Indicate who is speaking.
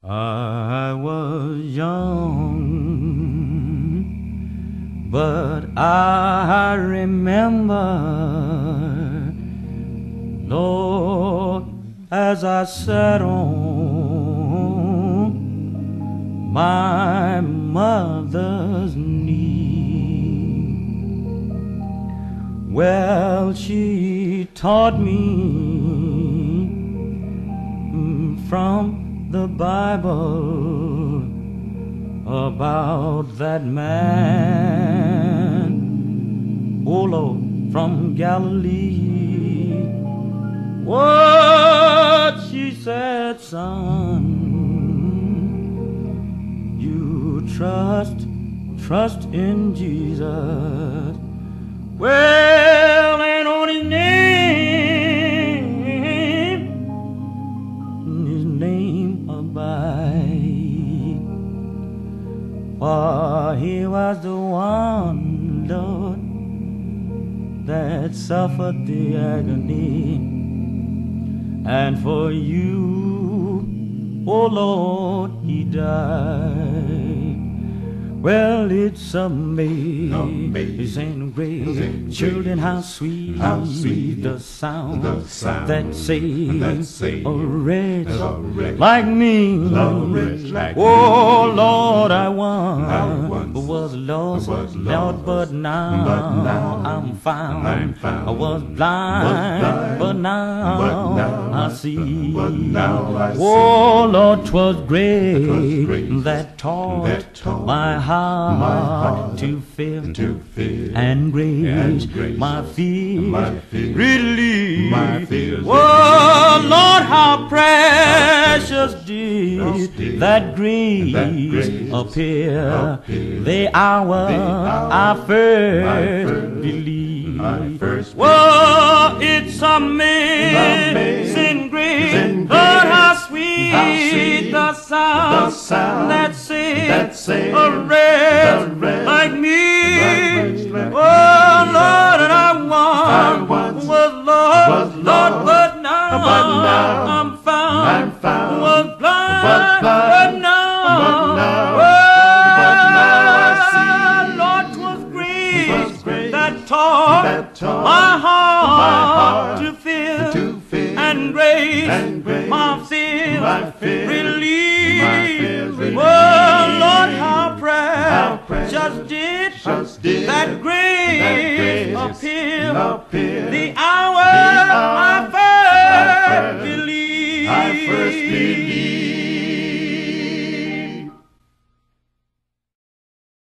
Speaker 1: I was young, but I remember, Lord, as I sat on my mother's knee. Well, she taught me from the Bible about that man, oh Lord, from Galilee. What she said, son, you trust in Jesus. Well, and on his name abide, for he was the one, Lord, that suffered the agony, and for you, oh Lord, he died. Well, it's amazing grace, children, how sweet the sound that saves a wretch like me. Oh Lord, I once was lost, Lord, but now I'm found. I was blind, but now I see. Oh Lord, 'twas grace that taught my heart to fear, and grace my fear relieve. Oh Lord, how precious did that grace appear the hour I first believed. Oh, it's amazing grace, Lord, how sweet the sound that saves a wretch like me. Oh Lord, and I once was lost, Lord, but now I'm found. Was blind, but now Lord, 'twas grace that taught my heart to fear, and grace my fear relieve. Oh Lord, how precious did that grace appear the hour